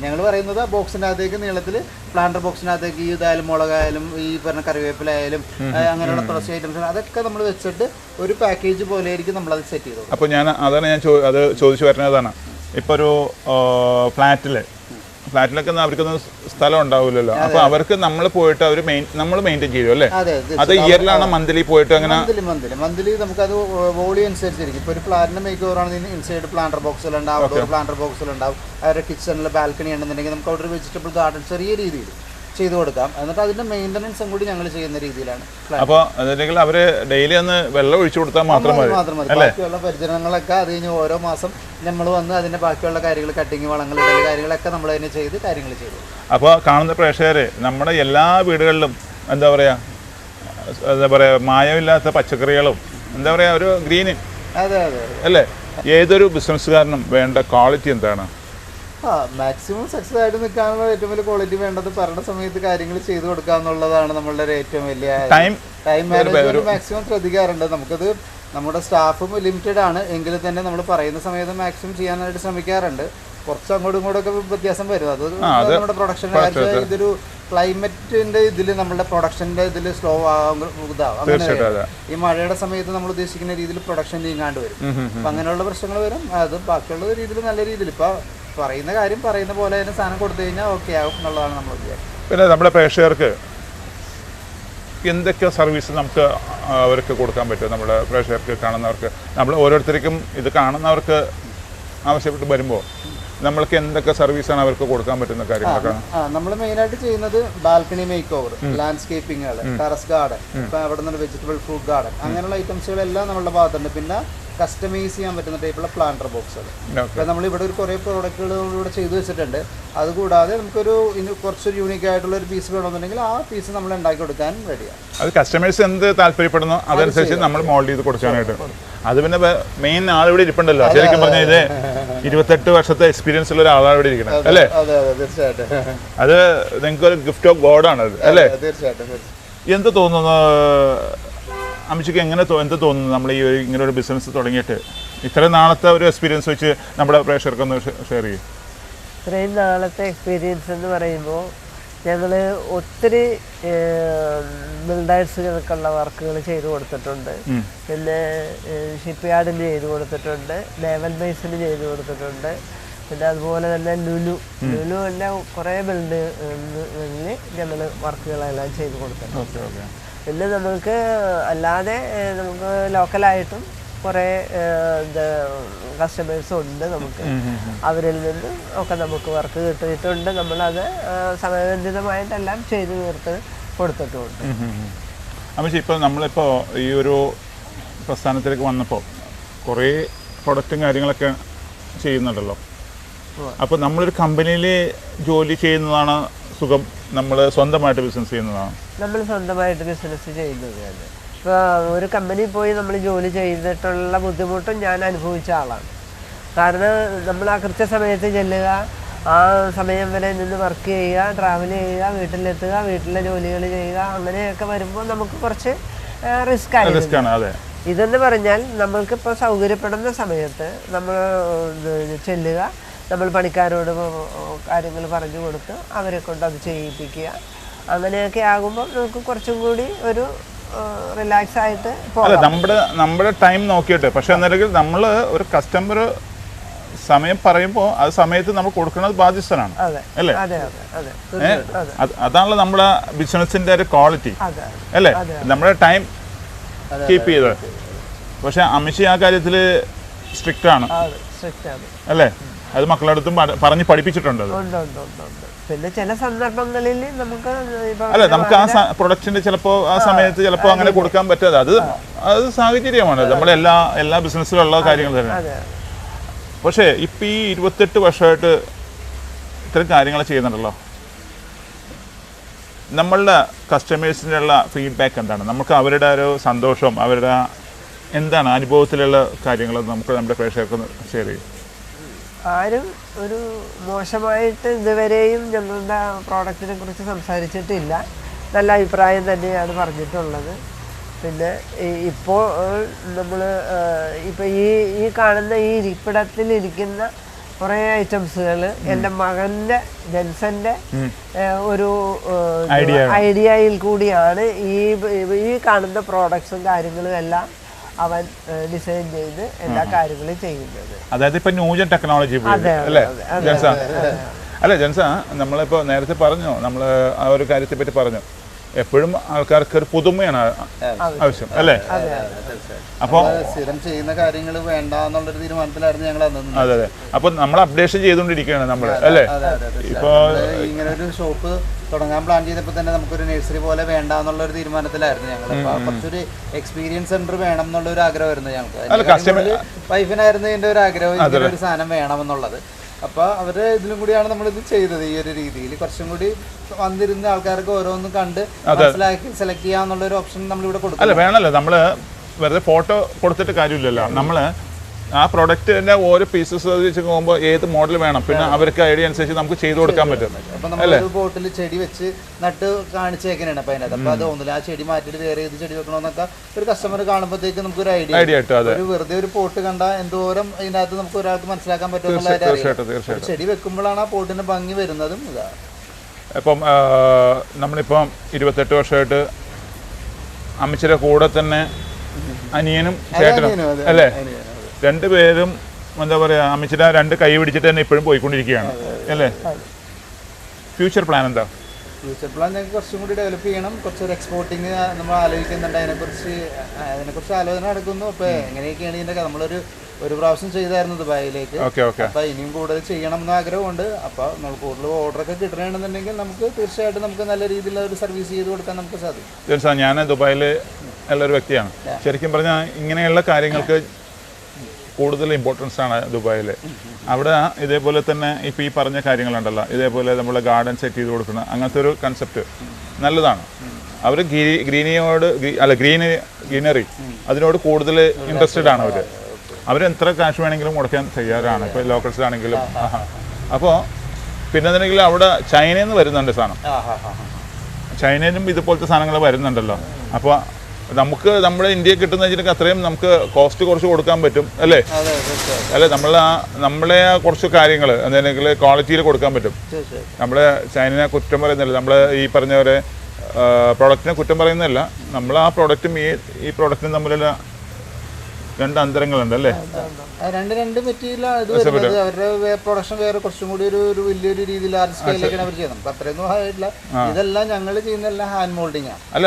ഞങ്ങൾ പറയുന്നത് ബോക്സിന്റെ അകത്തേക്ക് നീളത്തിൽ പ്ലാന്റർ ബോക്സിനകത്തേക്ക് ഈ ഇതായാലും മുളകായാലും ഈ പറഞ്ഞ കറിവേപ്പിലായാലും അങ്ങനെയുള്ള തുളസി ഐറ്റംസ് അതൊക്കെ നമ്മൾ വെച്ചിട്ട് ഒരു പാക്കേജ് പോലെ ആയിരിക്കും നമ്മളത് സെറ്റ് ചെയ്തത്. അപ്പോൾ അതാണ് ഞാൻ അത് ചോദിച്ചു വരുന്നതാണ്. ഇപ്പോൾ ഒരു ഫ്ലാറ്റിലൊക്കെ അവർക്കൊന്നും സ്ഥലം ഉണ്ടാവില്ലല്ലോ. അപ്പൊ അവർക്ക് നമ്മൾ പോയിട്ട് നമ്മൾ മെയിൻറ്റെയിൻ ചെയ്യും അല്ലേ? അത് ഇയറിലാണ് മന്ത്ലി പോയിട്ട് അങ്ങനെ മന്ത്ലി നമുക്കത് വോളിയം അനുസരിച്ചിരിക്കും. ഇപ്പോൾ ഒരു ഫ്ലാറ്റിന്റെ മേക്ക് ഓവർ ആണെങ്കിൽ ഇൻസൈഡ് പ്ലാന്റർ ബോക്സുകളുണ്ടാവും, ഔട്ട്ഡോർ പ്ലാന്റർ ബോക്സുകളുണ്ടാവും. അവരുടെ കിച്ചണിൽ ബാൽക്കണി ഉണ്ടെന്നുണ്ടെങ്കിൽ നമുക്ക് അവിടെ ഒരു വെജിറ്റബിൾ ഗാർഡൻ ചെറിയ രീതിയിൽ ചെയ്തു കൊടുക്കാം. എന്നിട്ട് അതിന്റെ മെയിൻ്റനൻസും കൂടി ഞങ്ങൾ ചെയ്യുന്ന രീതിയിലാണ്. അപ്പോൾ അതല്ലെങ്കിൽ അവര് ഡെയിലി ഒന്ന് വെള്ളം ഒഴിച്ചു കൊടുത്താൽ മാത്രം മതി. ബാക്കിയുള്ള പരിചരണങ്ങളൊക്കെ അത് കഴിഞ്ഞ് ഓരോ മാസം നമ്മൾ വന്ന് അതിന്റെ ബാക്കിയുള്ള കാര്യങ്ങൾ കട്ടിങ് വളങ്ങൾ കാര്യങ്ങളൊക്കെ നമ്മൾ തന്നെ ചെയ്ത് കാര്യങ്ങൾ ചെയ്തു. അപ്പോൾ കാണുന്ന പ്രേക്ഷകരെ നമ്മുടെ എല്ലാ വീടുകളിലും എന്താ പറയുക മായമില്ലാത്ത പച്ചക്കറികളും എന്താ പറയുക ഒരു ഗ്രീന്. അതെ അതെ അല്ലേ? ഏതൊരു ബിസിനസ്സുകാരനും വേണ്ട ക്വാളിറ്റി എന്താണ്? മാക്സിമം സക്സസ് ആയിട്ട് നിൽക്കാനുള്ള ഏറ്റവും വലിയ ക്വാളിറ്റി വേണ്ടത് പറയുന്ന സമയത്ത് കാര്യങ്ങൾ ചെയ്തു കൊടുക്കുക എന്നുള്ളതാണ് നമ്മളുടെ ഏറ്റവും വലിയ ടൈം മാനേജ്മെന്റ് മാക്സിമം ശ്രദ്ധിക്കാറുണ്ട്. നമുക്കത് നമ്മുടെ സ്റ്റാഫും ലിമിറ്റഡ് ആണ് എങ്കിൽ തന്നെ നമ്മൾ പറയുന്ന സമയത്ത് മാക്സിമം ചെയ്യാനായിട്ട് ശ്രമിക്കാറുണ്ട്. കുറച്ച് അങ്ങോട്ടും ഇങ്ങോട്ടൊക്കെ വ്യത്യാസം വരും. അത് നമ്മുടെ പ്രൊഡക്ഷൻ്റെ കാര്യം ഇതൊരു ക്ലൈമറ്റിന്റെ ഇതിൽ നമ്മുടെ പ്രൊഡക്ഷന്റെ ഇതിൽ സ്ലോ ഇതാവും. അങ്ങനെ ഈ മഴയുടെ സമയത്ത് നമ്മൾ ഉദ്ദേശിക്കുന്ന രീതിയിൽ പ്രൊഡക്ഷൻ നീങ്ങാണ്ട് വരും. അപ്പൊ അങ്ങനെയുള്ള പ്രശ്നങ്ങൾ വരും. അത് ബാക്കിയുള്ള രീതിയിൽ നല്ല രീതിയിൽ ഇപ്പൊ പറയുന്ന കാര്യം പറയുന്ന പോലെ തന്നെ സാധനം കൊടുത്തു കഴിഞ്ഞാൽ ഓക്കെ ആവും എന്നുള്ളതാണ് നമ്മൾ വിചാരിക്കുന്നത്. പിന്നെ നമ്മുടെ പ്രേക്ഷകർക്ക് എന്തൊക്കെ സർവീസ് നമുക്ക് അവർക്ക് കൊടുക്കാൻ പറ്റും? നമ്മുടെ പ്രേക്ഷകർക്ക് കാണുന്നവർക്ക്, നമ്മൾ ഓരോരുത്തർക്കും ഇത് കാണുന്നവർക്ക് ആവശ്യപ്പെട്ട് വരുമ്പോൾ നമ്മൾക്ക് എന്തൊക്കെ സർവീസാണ് അവർക്ക് കൊടുക്കാൻ പറ്റുന്ന കാര്യങ്ങളൊക്കെ? നമ്മൾ മെയിനായിട്ട് ചെയ്യുന്നത് ബാൽക്കണി മേക്ക് ഓവർ, ലാൻഡ്സ്കേപ്പിങ്ങുകൾ, ടെറസ് ഗാർഡൻ, ഇപ്പം അവിടെ നിന്ന് വെജിറ്റബിൾ ഫ്രൂട്ട് ഗാർഡൻ, അങ്ങനെയുള്ള ഐറ്റംസുകളെല്ലാം നമ്മളുടെ ഭാഗത്തുണ്ട്. പിന്നെ കസ്റ്റമൈസ് ചെയ്യാൻ പറ്റുന്ന ടൈപ്പുള്ള പ്ലാന്റർ ബോക്സുകൾ. ഓക്കെ. അപ്പോൾ നമ്മളിവിടെ ഒരു കുറേ പ്രോഡക്റ്റുകൾ നമ്മളിവിടെ ചെയ്തു വെച്ചിട്ടുണ്ട്. അതുകൂടാതെ നമുക്കൊരു കുറച്ചൊരു യൂണിക് ആയിട്ടുള്ള ഒരു പീസ് വേണമെന്നുണ്ടെങ്കിൽ ആ പീസ് നമ്മൾ ഉണ്ടാക്കി കൊടുക്കാൻ റെഡിയാണ്. അത് കസ്റ്റമേഴ്സ് എന്ത് താല്പര്യപ്പെടുന്നു അതനുസരിച്ച് നമ്മൾ മോൾഡ് ചെയ്ത് കൊടുക്കാനായിട്ട്. അത് പിന്നെ മെയിൻ ആളിവിടെ ഇരിപ്പുണ്ടല്ലോ. ശരിക്കും പറഞ്ഞാൽ ഇത് 28 വർഷത്തെ എക്സ്പീരിയൻസ് ഉള്ള ഒരാളാണ് ഇവിടെ ഇരിക്കുന്നത് അല്ലേ? അതെ അതെ തീർച്ചയായിട്ടും. അത് നിങ്ങൾക്ക് ഒരു ഗിഫ്റ്റ് ഓഫ് ഗോഡാണ് അത് അല്ലേ? തീർച്ചയായിട്ടും. എന്ത് തോന്നുന്നു അമ്മച്ചിക്ക്, എന്ത് തോന്നുന്നു നമ്മൾ ഈ ഇങ്ങനെ ഒരു ബിസിനസ് തുടങ്ങിയിട്ട്? ഇത്രയും നാളത്തെ ഒരു എക്സ്പീരിയൻസ് വെച്ച് നമ്മുടെ പ്രേക്ഷകർക്കൊന്ന് ഷെയർ ചെയ്യും. ഇത്രയും നാളത്തെ എക്സ്പീരിയൻസ് എന്ന് പറയുമ്പോൾ ഞങ്ങൾ ഒത്തിരി ബിൽഡേഴ്സുകൾക്കുള്ള വർക്കുകൾ ചെയ്തു കൊടുത്തിട്ടുണ്ട്. പിന്നെ ഷിപ്പ് യാർഡിന് ചെയ്തു കൊടുത്തിട്ടുണ്ട്, നേവൽ ബേസിന് ചെയ്തു കൊടുത്തിട്ടുണ്ട്. പിന്നെ അതുപോലെ തന്നെ ലുലുവിൻ്റെ കുറേ ബിൽഡിങ്ങിൽ ഞങ്ങൾ വർക്കുകളെല്ലാം ചെയ്തു കൊടുത്തിട്ടുണ്ട്. പിന്നെ നമുക്ക് അല്ലാതെ നമുക്ക് ലോക്കലായിട്ടും കുറേ കസ്റ്റമേഴ്സും ഉണ്ട് നമുക്ക്. അവരിൽ നിന്ന് ഒക്കെ നമുക്ക് വർക്ക് കിട്ടിയിട്ടുണ്ട്. നമ്മളത് സമയബന്ധിതമായിട്ടെല്ലാം ചെയ്ത് തീർത്ത് കൊടുത്തിട്ടുമുണ്ട്. അമ്മച്ചി, ഇപ്പോൾ നമ്മളിപ്പോൾ ഈ ഒരു പ്രസ്ഥാനത്തിലേക്ക് വന്നപ്പോൾ കുറേ പ്രൊഡക്റ്റും കാര്യങ്ങളൊക്കെ ചെയ്യുന്നുണ്ടല്ലോ. അപ്പോൾ നമ്മളൊരു കമ്പനിയിൽ ജോലി ചെയ്യുന്നതാണ് സുഖം, നമ്മൾ സ്വന്തമായിട്ട് ബിസിനസ് ചെയ്യുന്നതാണ്? നമ്മൾ സ്വന്തമായിട്ട് ബിസിനസ് ചെയ്യുന്നതാണ്. ഇപ്പോൾ ഒരു കമ്പനിയിൽ പോയി നമ്മൾ ജോലി ചെയ്തിട്ടുള്ള ബുദ്ധിമുട്ടും ഞാൻ അനുഭവിച്ച ആളാണ്. കാരണം നമ്മൾ ആ കൃത്യസമയത്ത് ചെല്ലുക, ആ സമയം വരെ നിന്ന് വർക്ക് ചെയ്യുക, ട്രാവൽ ചെയ്യുക, വീട്ടിലെത്തുക, വീട്ടിലെ ജോലികൾ ചെയ്യുക, അങ്ങനെയൊക്കെ വരുമ്പോൾ നമുക്ക് കുറച്ച് റിസ്ക് ആയിരുന്നു. ഇതെന്ന് പറഞ്ഞാൽ നമ്മൾക്കിപ്പോൾ സൗകര്യപ്പെടുന്ന സമയത്ത് നമ്മൾ ചെല്ലുക, നമ്മൾ പണിക്കാരോട് കാര്യങ്ങൾ പറഞ്ഞു കൊടുത്ത് അവരെ കൊണ്ട് അത് ചെയ്യിപ്പിക്കുക. അങ്ങനെയൊക്കെ ആകുമ്പോൾ നമുക്ക് കുറച്ചും കൂടി ഒരു റിലാക്സ് ആയിട്ട് പോകാം. നമ്മുടെ ടൈം നോക്കിയിട്ട്. പക്ഷെ എന്നാലും നമ്മൾ ഒരു കസ്റ്റമർ സമയം പറയുമ്പോൾ അത് സമയത്ത് നമ്മൾ കൊടുക്കുന്നത് ബാധ്യസ്ഥനാണ് അല്ലേ? അതാണല്ലോ നമ്മുടെ ബിസിനസിന്റെ ഒരു ക്വാളിറ്റി അല്ലേ? നമ്മുടെ ടൈം കീപ്പ് ചെയ്ത്. പക്ഷെ അമ്മച്ചി ആ കാര്യത്തിൽ സ്ട്രിക്റ്റ് ആണ് അല്ലേ? അത് മക്കളുടെ അടുത്തും പറഞ്ഞ് പഠിപ്പിച്ചിട്ടുണ്ട്. പിന്നെ ചില സന്ദർഭങ്ങളിൽ നമുക്ക് അല്ല, നമുക്ക് ആ പ്രൊഡക്റ്റിന്റെ ചിലപ്പോൾ ആ സമയത്ത് ചിലപ്പോൾ അങ്ങനെ കൊടുക്കാൻ പറ്റാതെ അത് സാഹചര്യമാണ്. നമ്മുടെ എല്ലാ ബിസിനസ്സിലുള്ള കാര്യങ്ങൾ തന്നെ. പക്ഷേ ഇപ്പം ഈ 28 വർഷമായിട്ട് ഇത്തരം കാര്യങ്ങൾ ചെയ്യുന്നുണ്ടല്ലോ, നമ്മളുടെ കസ്റ്റമേഴ്സിൻ്റെ ഉള്ള ഫീഡ്ബാക്ക് എന്താണ്? നമുക്ക് അവരുടെ ഒരു സന്തോഷം, അവരുടെ എന്താണ് അനുഭവത്തിലുള്ള കാര്യങ്ങൾ നമുക്ക് നമ്മുടെ പ്രേക്ഷകർക്ക് ഷെയർ ചെയ്യും. ആരും ഒരു മോശമായിട്ട് ഇതുവരെയും ഞങ്ങളുടെ പ്രോഡക്റ്റിനെ കുറിച്ച് സംസാരിച്ചിട്ടില്ല. നല്ല അഭിപ്രായം തന്നെയാണ് പറഞ്ഞിട്ടുള്ളത്. പിന്നെ ഇപ്പോൾ നമ്മൾ ഇപ്പോൾ ഈ കാണുന്ന ഈ ഇരിപ്പിടത്തിലിരിക്കുന്ന കുറേ ഐറ്റംസുകൾ എൻ്റെ മകൻ്റെ ജെൻസൻ്റെ ഒരു ഐഡിയയിൽ കൂടിയാണ് ഈ കാണുന്ന പ്രോഡക്ട്സും കാര്യങ്ങളും എല്ലാം അവൻ ഡിസൈൻ ചെയ്ത് എല്ലാ കാര്യങ്ങളും ചെയ്യുന്നത്. അതായത് ഇപ്പൊ ന്യൂജൻ ടെക്നോളജി അല്ലേ ജെൻസ? അല്ല ജെൻസ, നമ്മളിപ്പോൾ നേരത്തെ പറഞ്ഞു, നമ്മൾ ആ ഒരു കാര്യത്തെ പറ്റി പറഞ്ഞു, എപ്പോഴും ആൾക്കാർക്ക് ഒരു പുതുമയാണ് ആവശ്യം അല്ലേ? അപ്പോൾ സ്ഥിരം ചെയ്യുന്ന കാര്യങ്ങൾ വേണ്ട എന്നുള്ളൊരു തീരുമാനത്തിലായിരുന്നു ഞങ്ങൾ. അതെ അതെ. അപ്പോൾ നമ്മൾ അപ്ഡേഷൻ ചെയ്തുകൊണ്ടിരിക്കുകയാണ് നമ്മൾ അല്ലേ? ഇപ്പോൾ ഇങ്ങനെ ഒരു ഷോപ്പ് തുടങ്ങാൻ പ്ലാൻ ചെയ്തപ്പോൾ തന്നെ നമുക്കൊരു നഴ്സറി പോലെ വേണ്ട എന്നുള്ളൊരു തീരുമാനത്തിലായിരുന്നു ഞങ്ങൾ. കുറച്ചൊരു എക്സ്പീരിയൻസ് സെന്റർ വേണം എന്നുള്ളൊരു ആഗ്രഹമായിരുന്നു ഞങ്ങൾക്ക്. വൈഫിനായിരുന്നു ഇതിൻ്റെ ഒരു ആഗ്രഹം, ഇങ്ങനെ ഒരു സാധനം വേണമെന്നുള്ളത്. അപ്പോൾ അവർ ഇതിലും കൂടിയാണ് നമ്മളിത് ചെയ്തത്. ഈ ഒരു രീതിയിൽ കുറച്ചും കൂടി വന്നിരുന്ന ആൾക്കാർക്ക് ഓരോന്നും കണ്ട് മനസ്സിലാക്കി സെലക്ട് ചെയ്യാന്നുള്ളൊരു ഓപ്ഷൻ നമ്മളിവിടെ കൊടുക്കും. അല്ല വേണമല്ലോ, നമ്മൾ വെറുതെ ഫോട്ടോ കൊടുത്തിട്ട് കാര്യമില്ലല്ലോ. നമ്മൾ ആ പ്രൊഡക്റ്റിന്റെ ഓരോ പീസസ് വെച്ച് പോകുമ്പോൾ ഏത് മോഡൽ വേണം, പിന്നെ അവർക്ക് ഐഡിയ അനുസരിച്ച് നമുക്ക് ചെയ്തു കൊടുക്കാൻ പറ്റും. അപ്പൊ നമ്മളൊരു ബോട്ടിൽ ചെടി വെച്ച് നട്ട് കാണിച്ചേക്കാനാണ്. അപ്പൊ അതിനകത്ത് അപ്പൊ അത് ഒന്നില്ല, ആ ചെടി മാറ്റിയിട്ട് വേറെ ഏത് ചെടി വെക്കണമെന്നൊക്കെ ഒരു കസ്റ്റമർ കാണുമ്പോഴത്തേക്ക് നമുക്ക് ഒരു ഐഡിയ ഒരു വെറുതെ ഒരു പോട്ട് കണ്ട എന്തോരം ഇതിനകത്ത് നമുക്ക് ഒരാൾക്ക് മനസ്സിലാക്കാൻ പറ്റും. ചെടി വെക്കുമ്പോഴാണ് ആ പോട്ടിന്റെ ഭംഗി വരുന്നതും. ഇതാ ഇപ്പം നമ്മളിപ്പം 28 വർഷമായിട്ട് അമ്മച്ചിയുടെ കൂടെ തന്നെ അനിയനും ചേട്ടനും അല്ലേ, രണ്ടുപേരും എന്താ പറയുക, അമ്മച്ചിയുടെ രണ്ട് കൈ പിടിച്ചിട്ട് തന്നെ ഇപ്പോഴും പോയിക്കൊണ്ടിരിക്കുകയാണ് അല്ലേ? ഫ്യൂച്ചർ പ്ലാൻ എന്താ? ഫ്യൂച്ചർ പ്ലാൻ ഞങ്ങൾക്ക് കുറച്ചും കൂടി ഡെവലപ്പ് ചെയ്യണം. കുറച്ചൊരു എക്സ്പോർട്ടിങ് നമ്മൾ ആലോചിക്കുന്നുണ്ട്. അതിനെക്കുറിച്ച് ആലോചന നടക്കുന്നു. അപ്പോൾ എങ്ങനെയൊക്കെയാണ് ഇതിൻ്റെ നമ്മളൊരു പ്രാവശ്യം ചെയ്തായിരുന്നു ദുബായിലേക്ക്. അപ്പോൾ ഇനിയും കൂടുതൽ ചെയ്യണം എന്ന ആഗ്രഹമുണ്ട്. അപ്പോൾ നമ്മൾ കൂടുതൽ ഓർഡറൊക്കെ കിട്ടണമെന്നുണ്ടെങ്കിൽ നമുക്ക് തീർച്ചയായിട്ടും നമുക്ക് നല്ല രീതിയിലുള്ള ഒരു സർവീസ് ചെയ്ത് കൊടുക്കാൻ നമുക്ക് സാധിക്കും. ഞാൻ ദുബായിൽ ഉള്ളൊരു വ്യക്തിയാണ്. ശരിക്കും പറഞ്ഞാൽ ഇങ്ങനെയുള്ള കാര്യങ്ങൾക്ക് കൂടുതൽ ഇമ്പോർട്ടൻസ് ആണ് ദുബായിൽ. അവിടെ ഇതേപോലെ തന്നെ ഇപ്പോൾ ഈ പറഞ്ഞ കാര്യങ്ങളുണ്ടല്ലോ, ഇതേപോലെ നമ്മൾ ഗാർഡൻ സെറ്റ് ചെയ്ത് കൊടുക്കുന്ന അങ്ങനത്തെ ഒരു കൺസെപ്റ്റ് നല്ലതാണ്. അവർ ഗ്രീനറി അതിനോട് കൂടുതൽ ഇൻട്രസ്റ്റഡ് ആണ് അവർ എത്ര കാശ് വേണമെങ്കിലും മുടക്കാൻ തയ്യാറാണ്, ഇപ്പോൾ ലോക്കൽസിലാണെങ്കിലും. അപ്പോൾ പിന്നെ എന്തെങ്കിലും അവിടെ ചൈനയിൽ നിന്ന് വരുന്നുണ്ട് സാധനം, ചൈനയിലും ഇതുപോലത്തെ സാധനങ്ങൾ വരുന്നുണ്ടല്ലോ. അപ്പോൾ നമുക്ക് നമ്മുടെ ഇന്ത്യയിൽ കിട്ടുന്ന വെച്ചിട്ട് അത്രയും നമുക്ക് കോസ്റ്റ് കുറച്ച് കൊടുക്കാൻ പറ്റും അല്ലേ? അല്ലെ നമ്മളെ കുറച്ച് കാര്യങ്ങൾ എന്തെങ്കിലും ക്വാളിറ്റിയിൽ കൊടുക്കാൻ പറ്റും. നമ്മളെ ചൈനയെ കുറ്റം പറയുന്നില്ല, നമ്മൾ ഈ പറഞ്ഞ പോലെ പ്രോഡക്റ്റിനെ കുറ്റം പറയുന്നില്ല. നമ്മൾ ആ പ്രോഡക്റ്റും ഈ പ്രോഡക്റ്റും തമ്മിലുള്ള രണ്ട് അന്തരങ്ങളുണ്ട് അല്ലേ? രണ്ട് മെറ്റീരിയലാണ് ഇത് വരുന്നത്. അവരുടെ പ്രൊഡക്ഷൻ വേറെ കുറച്ചും കൂടി ഒരു വലിയൊരു രീതിയിൽ ലാർജ് സ്കെയിലൊക്കെയാണ് അവർ ചെയ്യുന്നത്. നമുക്ക് അത്രയൊന്നും ആയിട്ടില്ല. ഇതെല്ലാം ഞങ്ങൾ ചെയ്യുന്നതെല്ലാം ഹാൻഡ് മോൾഡിംഗ് ആണ്. അല്ല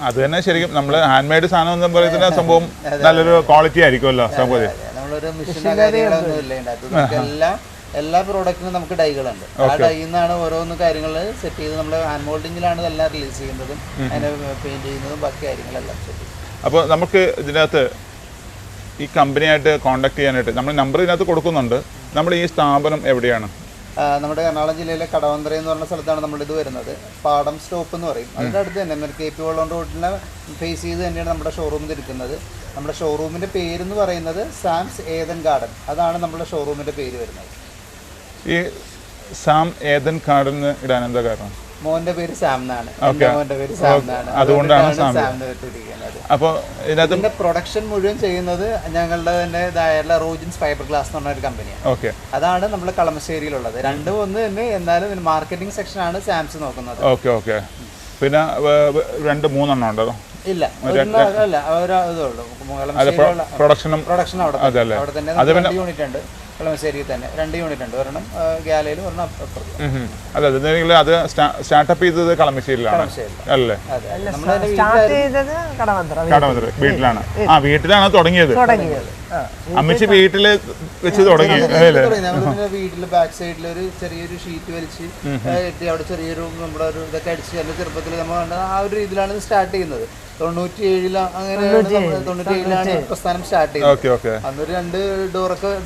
അത് തന്നെ ശരിക്കും നമ്മൾ ഹാൻഡ് മെയ്ഡ് സാധനം എന്ന് പറയുന്ന സംഭവം നല്ലൊരു ക്വാളിറ്റി ആയിരിക്കുമല്ലോ സംഭവം. നമ്മളൊരു മെഷീനോ കാര്യങ്ങളൊന്നും ഇല്ല ഇതിനകത്ത്. എല്ലാ പ്രോഡക്റ്റിനും നമുക്ക് ഡൈകളുണ്ട്. ആ ഡൈയിൽ നിന്നാണ് ഓരോന്ന് കാര്യങ്ങൾ സെറ്റ് ചെയ്ത് നമ്മൾ ഹാൻഡ് മോൾഡിങ്ങിലാണ് ഇതെല്ലാം റിലീസ് ചെയ്യുന്നതും അതിനെ പെയിന്റ് ചെയ്യുന്നതും ബാക്കി കാര്യങ്ങളെല്ലാം സെറ്റ് ചെയ്യും. അപ്പോൾ നമുക്ക് ഇതിനകത്ത് ഈ കമ്പനിയായിട്ട് കോൺടാക്ട് ചെയ്യാനായിട്ട് നമ്മൾ നമ്പർ ഇതിനകത്ത് കൊടുക്കുന്നുണ്ട്. നമ്മുടെ ഈ സ്ഥാപനം എവിടെയാണ്? നമ്മുടെ എറണാകുളം ജില്ലയിലെ കടവന്തറ എന്ന് പറഞ്ഞ സ്ഥലത്താണ് നമ്മളിത് വരുന്നത്. പാടം സ്റ്റോപ്പ് എന്ന് പറയും. അതിൻ്റെ അടുത്ത് തന്നെ KP വള്ളം റോഡിനെ ഫേസ് ചെയ്ത് തന്നെയാണ് നമ്മുടെ ഷോറൂമിൽ ഇരിക്കുന്നത്. നമ്മുടെ ഷോറൂമിൻ്റെ പേരെന്ന് പറയുന്നത് സാംസ് ഏദൻ ഗാർഡൻ. അതാണ് നമ്മുടെ ഷോറൂമിൻ്റെ പേര് വരുന്നത്. ഈ സാം ഏദൻ ഗാർഡൻ ഇടാൻ എന്താ കാരണം? മോന്റെ പേര് സാം എന്നാണ്. മോന്റെ പേര് സാം എന്നാണ്. അതുകൊണ്ടാണ് സാം. അപ്പോൾ ഇതിന്റെ പ്രൊഡക്ഷൻ മുഴുവൻ ചെയ്യുന്നത് ഞങ്ങളുടെ തന്നെ ഇതായുള്ള റോജിൻസ് ഫൈബർ ഗ്ലാസ് എന്ന് പറഞ്ഞ ഒരു കമ്പനിയാണ്. അതാണ് നമ്മുടെ കളമശ്ശേരിയിലുള്ളത്. രണ്ടും ഒന്ന് തന്നെ, എന്നാലും മാർക്കറ്റിംഗ് സെക്ഷനാണ് സാംസ് നോക്കുന്നത്. ഓക്കെ. പിന്നെ 2-3 ഉണ്ടോ? ഇല്ല, ഇതേ ഉള്ളൂ. പ്രൊഡക്ഷൻ അവിടെ തന്നെ യൂണിറ്റ് ഉണ്ട്. കളമശ്ശേരിയിൽ തന്നെ 2 യൂണിറ്റ് ഉണ്ട്. ഒരെണ്ണം ഗ്യാലയിലും ഒരെണ്ണം അപ്പുറത്തും. അതെ, അത് സ്റ്റാർട്ടപ്പ് ചെയ്തത് കളമശ്ശേരിയിലാണ് അല്ലേ? കടവന്തറ വീട്ടിലാണ്. വീട്ടിലാണ് തുടങ്ങിയത്. അമ്മച്ചി വീട്ടില് വെച്ച് തുടങ്ങി. വീട്ടില് ബാക്ക് സൈഡിൽ ഒരു ചെറിയൊരു ഷീറ്റ് വലിച്ച് അവിടെ ചെറിയൊരു നമ്മുടെ ഒരു ഇതൊക്കെ അടിച്ച് എന്റെ ചെറുപ്പത്തിൽ നമ്മൾ ആ ഒരു രീതിയിലാണ് സ്റ്റാർട്ട് ചെയ്യുന്നത്. 97-ലാണ് പ്രസ്ഥാനം സ്റ്റാർട്ട് ചെയ്യുന്നത്. അന്നൊരു 2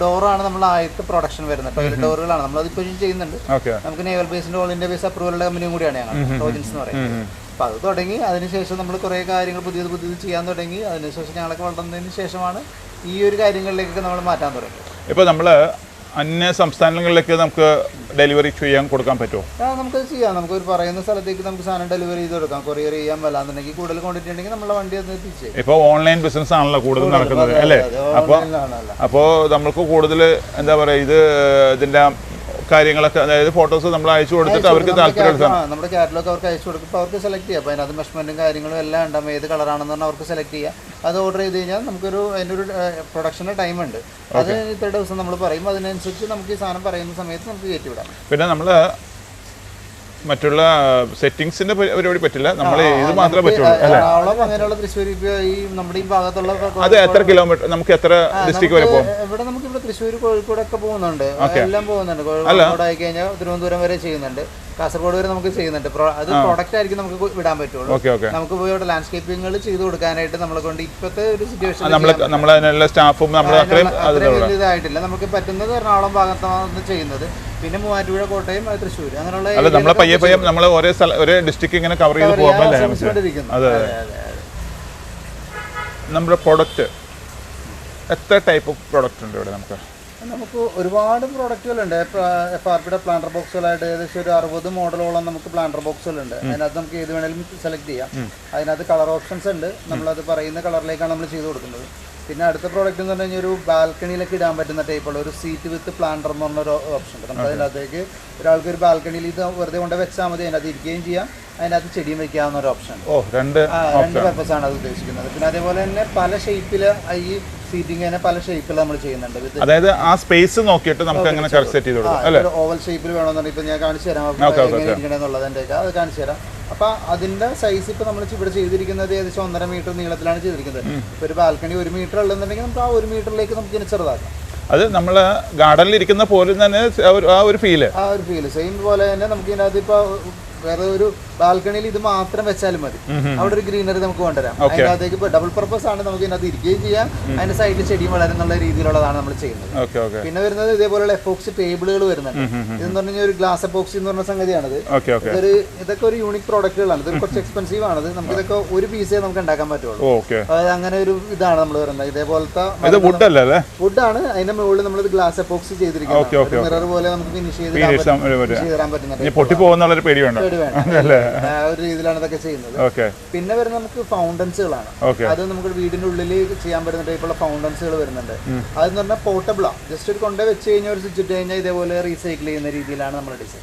ഡോറാണ് നമ്മൾ ആദ്യത്തെ പ്രൊഡക്ഷൻ വരുന്നത്. ടോയ്ലറ്റ് ഡോറുകളാണ് നമ്മളതിപ്പോൾ ചെയ്യുന്നുണ്ട്. നമുക്ക് നേവൽ ബേസിന്റെ ഓൾ ഇന്ത്യ ബേസ് അപ്രൂവലുള്ള കമ്പനിയും കൂടിയാണ് ഞങ്ങൾ റോജിൻസ് എന്ന് പറയുന്നത്. അപ്പൊ അത് തുടങ്ങി. അതിനുശേഷം നമ്മൾ കുറെ കാര്യങ്ങൾ പുതിയത് ചെയ്യാൻ തുടങ്ങി. അതിനുശേഷം ഞങ്ങളൊക്കെ വളർന്നതിന് ശേഷമാണ് ഈ ഒരു കാര്യങ്ങളിലേക്കൊക്കെ നമ്മൾ മാറ്റാൻ തുടങ്ങി. ഇപ്പൊ നമ്മള് അന്യ സംസ്ഥാനങ്ങളിലേക്ക് നമുക്ക് ഡെലിവറി ചെയ്യാൻ കൊടുക്കാൻ പറ്റുമോ? നമുക്കത് ചെയ്യാം. നമുക്ക് പറയുന്ന സ്ഥലത്തേക്ക് നമുക്ക് സാധനം ഡെലിവറി ചെയ്ത് കൊടുക്കാം. കൊറിയർ ചെയ്യാൻ വല്ലാന്നുണ്ടെങ്കിൽ കൂടുതൽ ക്വാണ്ടിറ്റി ഉണ്ടെങ്കിൽ നമ്മളെ വണ്ടി അത് എത്തിച്ചു. ഇപ്പോൾ ഓൺലൈൻ ബിസിനസ് ആണല്ലോ കൂടുതൽ നടക്കുന്നത് അല്ലേ? അപ്പോൾ നമുക്ക് കൂടുതൽ എന്താ പറയുക, ഇതിന്റെ കാര്യങ്ങളൊക്കെ, അതായത് ഫോട്ടോസ് നമ്മൾ അയച്ചു കൊടുത്തിട്ട് അവർക്ക് താല്പര്യം നമ്മുടെ കാറ്റലോഗ് അവർക്ക് അയച്ചു കൊടുക്കുമ്പോൾ അവർക്ക് സെലക്ട് ചെയ്യാം. അപ്പോൾ അതിനകത്ത് മെഷർമെന്റും കാര്യങ്ങളും എല്ലാം ഉണ്ടാകും. ഏത് കളറാണെന്ന് പറഞ്ഞാൽ അവർക്ക് സെലക്ട് ചെയ്യാം. അത് ഓർഡർ ചെയ്ത് കഴിഞ്ഞാൽ നമുക്കൊരു അതിൻ്റെ ഒരു പ്രൊഡക്ഷൻ്റെ ടൈം ഉണ്ട്. അത് ഇത്ര ദിവസം നമ്മൾ പറയും. അതിനനുസരിച്ച് നമുക്ക് ഈ സാധനം പറയുന്ന സമയത്ത് നമുക്ക് കയറ്റി വിടാം. പിന്നെ നമ്മൾ മറ്റുള്ള സെറ്റിംഗ്സിന്റെ പരിപാടി പറ്റില്ല, നമ്മൾ ഇത് മാത്രമേ പറ്റുള്ളൂ. അങ്ങനെയുള്ള തൃശ്ശൂർ ഈ നമ്മുടെ ഈ ഭാഗത്തുള്ള അത് എത്ര കിലോമീറ്റർ, നമുക്ക് എത്ര ഡിസ്ട്രിക്ട് വരെ പോകും? ഇവിടെ നമുക്ക് ഇവിടെ തൃശ്ശൂർ കോഴിക്കോടൊക്കെ പോകുന്നുണ്ട്, എല്ലാം പോകുന്നുണ്ട്. കോഴിക്കോട് ആയി കഴിഞ്ഞാൽ തിരുവനന്തപുരം വരെ ചെയ്യുന്നുണ്ട്, കാസർഗോഡ് വരെ നമുക്ക് ചെയ്യുന്നുണ്ട്. അത് പ്രോഡക്റ്റ് ആയിരിക്കും നമുക്ക് വിടാൻ പറ്റുള്ളൂ. നമുക്ക് പോയി അവിടെ ലാൻഡ്സ്കേപ്പിംഗുകൾ ചെയ്ത് കൊടുക്കാനായിട്ട് നമ്മളെ കൊണ്ട് ഇപ്പോഴത്തെ ഒരു സിറ്റുവേഷൻ സ്റ്റാഫും ഇതായിട്ടില്ല. നമുക്ക് പറ്റുന്നത് എറണാകുളം ഭാഗത്താണ് ചെയ്യുന്നത്. പിന്നെ മൂവാറ്റുപുഴ, കോട്ടയം, തൃശ്ശൂർ, അങ്ങനെയുള്ള ഒരേ ഡിസ്ട്രിക്ട് ഇങ്ങനെ കവർ ചെയ്ത് പോകാമല്ലേ? നമ്മുടെ പ്രൊഡക്റ്റ് എത്ര ടൈപ്പ് ഓഫ് പ്രൊഡക്റ്റ് ഉണ്ട് ഇവിടെ? നമുക്ക് ഒരുപാട് പ്രോഡക്റ്റുകളുണ്ട്. FRPയുടെ പ്ലാന്റർ ബോക്സുകളായിട്ട് ഏകദേശം ഒരു 60 മോഡലോളം നമുക്ക് പ്ലാന്റർ ബോക്സുകളുണ്ട്. അതിനകത്ത് നമുക്ക് ഏത് വേണമെങ്കിലും സെലക്ട് ചെയ്യാം. അതിനകത്ത് കളർ ഓപ്ഷൻസ് ഉണ്ട്. നമ്മളത് പറയുന്ന കളറിലേക്കാണ് നമ്മൾ ചെയ്ത് കൊടുക്കുന്നത്. പിന്നെ അടുത്ത പ്രോഡക്റ്റ് എന്ന് പറഞ്ഞു കഴിഞ്ഞാൽ ഒരു ബാൽക്കണിയിലൊക്കെ ഇടാൻ പറ്റുന്ന ടൈപ്പുള്ള ഒരു സീറ്റ് വിത്ത് പ്ലാന്റർ എന്ന് പറഞ്ഞൊരു ഓപ്ഷൻ ഉണ്ട്. നമുക്ക് അതിനകത്തേക്ക് ഒരാൾക്ക് ഒരു ബാൽക്കണിയിൽ ഇത് വെറുതെ കൊണ്ട് വെച്ചാൽ മതി, അതിനകത്ത് ഇരിക്കുകയും ചെയ്യാം, അതിനകത്ത് ചെടിയും വെക്കാവുന്ന ഒരു ഓപ്ഷൻ. രണ്ട് പർപ്പസ് ആണ് അത് ഉദ്ദേശിക്കുന്നത്. പിന്നെ അതേപോലെ തന്നെ പല ഷേപ്പില് ഈ സീറ്റിംഗ് തന്നെ പല ഷേപ്പിൽ നമ്മൾ ചെയ്യുന്നുണ്ട്. അതായത് ആ സ്പേസ് നോക്കിയിട്ട് നമുക്ക് അങ്ങനെ സെറ്റ് ചെയ്ത് കൊടുക്കാം. ഓവൽ ഷേപ്പിൽ വേണമെന്നുണ്ടെങ്കിൽ ഇപ്പൊ ഞാൻ കാണിച്ചു തരാം എന്നുള്ളത് എൻ്റെ അത് കാണിച്ചു തരാം. അപ്പൊ അതിന്റെ സൈസ് ഇപ്പൊ നമ്മൾ ഇവിടെ ചെയ്തിരിക്കുന്നത് ഏകദേശം 1.5 മീറ്റർ നീളത്തിലാണ് ചെയ്തിരിക്കുന്നത്. ഇപ്പൊ ഒരു ബാൽക്കണി 1 മീറ്റർ ഉള്ളതെന്നുണ്ടെങ്കിൽ നമുക്ക് ആ 1 മീറ്ററിലേക്ക് നമുക്ക് ഇനി ചെറുതാക്കാം. അത് നമ്മള് ഗാർഡനിൽ ഇരിക്കുന്ന പോലെ തന്നെ ആ ഒരു ഫീല് സെയിം പോലെ തന്നെ നമുക്ക് ഇതിനകത്ത് ഇപ്പൊ വേറെ ഒരു ബാൽക്കണിയിൽ ഇത് മാത്രം വെച്ചാലും മതി. അവിടെ ഒരു ഗ്രീനറി നമുക്ക് കൊണ്ടുവരാം. അതിനകത്തേക്ക് ഇപ്പോൾ ഡബിൾ പർപ്പസ് ആണ്, നമുക്ക് ഇതിനകത്ത് ഇരിക്കുകയും ചെയ്യാം, അതിന്റെ സൈഡിൽ ചെടിയും വളരുന്നുള്ള രീതിയിലുള്ളതാണ് നമ്മൾ ചെയ്യുന്നത്. പിന്നെ വരുന്നത് ഇതേപോലെയുള്ള എപ്പോക്സി ടേബിളുകൾ വരുന്നുണ്ട്. ഇതെന്ന് പറഞ്ഞാൽ ഒരു ഗ്ലാസ് എപ്പോക്സി എന്ന് പറഞ്ഞ സംഗതിയാണിത്. ഇതൊക്കെ ഒരു യൂണിക് പ്രോഡക്റ്റുകളാണ്. ഇത് കുറച്ച് എക്സ്പെൻസീവ് ആണത്. നമുക്ക് ഇതൊക്കെ ഒരു പീസേ നമുക്ക് ഉണ്ടാക്കാൻ പറ്റുള്ളൂ. അതായത് അങ്ങനെ ഒരു ഇതാണ് നമ്മൾ വരുന്നത്. ഇതേപോലത്തെ വുഡാണ്. അതിന്റെ മുകളിൽ നമ്മൾ ഗ്ലാസ് എപ്പോക്സി ചെയ്തിരിക്കുന്നത്. മിറർ പോലെ നമുക്ക് ഫിനിഷ് ചെയ്ത് തരാൻ പറ്റുന്നുണ്ട്. ഒരു രീതിയിലാണ് ഇതൊക്കെ ചെയ്യുന്നത്. പിന്നെ വരുന്നത് നമുക്ക് ഫൗണ്ടൻസുകളാണ്. അത് നമുക്ക് വീടിന്റെ ഉള്ളിൽ ചെയ്യാൻ പറ്റുന്ന ടൈപ്പുള്ള ഫൗണ്ടൻസുകൾ വരുന്നുണ്ട്. അതെന്ന് പറഞ്ഞാൽ പോർട്ടബിളാണ്. ജസ്റ്റ് ഒരു കൊണ്ടേ വെച്ച് കഴിഞ്ഞാൽ ഒരു സ്വിച്ച് ഇട്ട് കഴിഞ്ഞാൽ ഇതേപോലെ റീസൈക്കിൾ ചെയ്യുന്ന രീതിയിലാണ് നമ്മുടെ ഡിസൈൻ.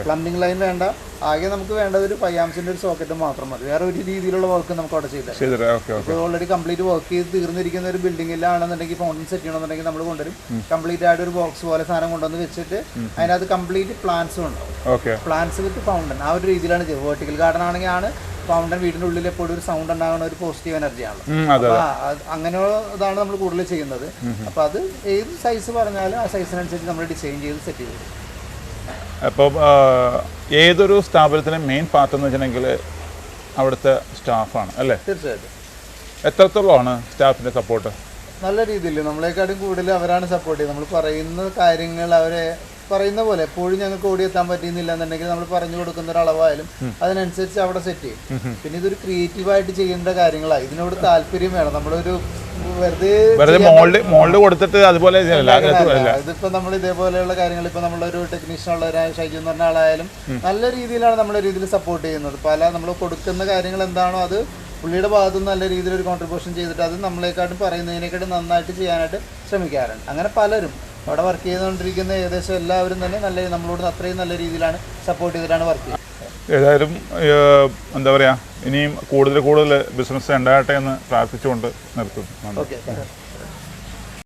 പ്ലംബിംഗ് ലൈൻ വേണ്ട. ആകെ നമുക്ക് വേണ്ടത് ഒരു 5 ആംസിന്റെ ഒരു സോക്കറ്റ് മാത്രം മതി. വേറെ ഒരു രീതിയിലുള്ള വർക്ക് നമുക്ക് അവിടെ ചെയ്താൽ ഓൾറെഡി കംപ്ലീറ്റ് വർക്ക് ചെയ്ത് തീർന്നിരിക്കുന്ന ഒരു ബിൽഡിംഗിലാണെന്നുണ്ടെങ്കിൽ ഫൗണ്ടൻ സെറ്റ് ചെയ്യണമെന്നുണ്ടെങ്കിൽ നമ്മൾ കൊണ്ടുവരും. കംപ്ലീറ്റ് ആയിട്ട് ഒരു ബോക്സ് പോലെ സാധനം കൊണ്ടുവന്ന് വെച്ചിട്ട് അതിനകത്ത് കംപ്ലീറ്റ് പ്ലാന്റ്സും ഉണ്ടാവും. പ്ലാന്റ്സ് വിത്ത് ഫൗണ്ടൻ ആ ഒരു രീതിയിലാണ് ചെയ്യുന്നത്. വെർട്ടിക്കൽ ഗാർഡൻ ആണെങ്കിൽ ആണ് ഫൗണ്ടൻ വീടിന്റെ ഉള്ളിൽ എപ്പോഴും ഒരു സൗണ്ട് ഉണ്ടാകുന്ന ഒരു പോസിറ്റീവ് എനർജിയാണ്. അപ്പൊ അങ്ങനെ ഇതാണ് നമ്മൾ കൂടുതൽ ചെയ്യുന്നത്. അപ്പൊ അത് ഏത് സൈസ് പറഞ്ഞാലും ആ സൈസിനനുസരിച്ച് നമ്മൾ ഡിസൈൻ ചെയ്ത് സെറ്റ് ചെയ്ത്. അപ്പോൾ ഏതൊരു സ്ഥാപനത്തിൻ്റെ മെയിൻ പാർട്ട് എന്ന് വെച്ചിട്ടുണ്ടെങ്കിൽ അവിടുത്തെ സ്റ്റാഫാണ് അല്ലേ? തീർച്ചയായിട്ടും. എത്രത്തോളമാണ് സ്റ്റാഫിൻ്റെ സപ്പോർട്ട്? നല്ല രീതിയിൽ നമ്മളെക്കാട്ടും കൂടുതൽ അവരാണ് സപ്പോർട്ട് ചെയ്യുന്നത്. നമ്മൾ പറയുന്ന കാര്യങ്ങൾ അവരെ പറയുന്ന പോലെ എപ്പോഴും ഞങ്ങൾക്ക് ഓടിയെത്താൻ പറ്റുന്നില്ല എന്നുണ്ടെങ്കിൽ നമ്മൾ പറഞ്ഞു കൊടുക്കുന്ന ഒരു അളവായാലും അതിനനുസരിച്ച് അവിടെ സെറ്റ് ചെയ്യും. പിന്നെ ഇതൊരു ക്രിയേറ്റീവായിട്ട് ചെയ്യേണ്ട കാര്യങ്ങളാണ്. ഇതിനോട് താല്പര്യം വേണം. നമ്മളൊരു വെറുതെ മോൾഡ് കൊടുത്തിട്ട് അതുപോലെ ഇതിപ്പോ നമ്മൾ ഇതേപോലെയുള്ള കാര്യങ്ങൾ ഇപ്പൊ നമ്മളൊരു ടെക്നീഷ്യൻ ഉള്ള ഷൈജു എന്ന് പറഞ്ഞ ആളായാലും നല്ല രീതിയിലാണ് നമ്മളെ രീതിയിൽ സപ്പോർട്ട് ചെയ്യുന്നത്. പല നമ്മൾ കൊടുക്കുന്ന കാര്യങ്ങൾ എന്താണോ അത് പുള്ളിയുടെ ഭാഗത്തു നിന്ന് നല്ല രീതിയിൽ ഒരു കോൺട്രിബ്യൂഷൻ ചെയ്തിട്ട് അത് നമ്മളെക്കാട്ടും പറയുന്നതിനെക്കാട്ടും നന്നായിട്ട് ചെയ്യാനായിട്ട് ശ്രമിക്കാറുണ്ട്. അങ്ങനെ പലരും അവിടെ വർക്ക് ചെയ്തുകൊണ്ടിരിക്കുന്ന ഏകദേശം എല്ലാവരും തന്നെ നമ്മളോട് അത്രയും നല്ല രീതിയിലാണ് സപ്പോർട്ട് ചെയ്തിട്ടാണ് വർക്ക് ചെയ്യുന്നത്. ഏതായാലും എന്താ പറയുക, ഇനിയും കൂടുതൽ ബിസിനസ് ഉണ്ടാകട്ടെ എന്ന് പ്രാർത്ഥിച്ചുകൊണ്ട് നിർത്തുന്നു. ഓക്കെ.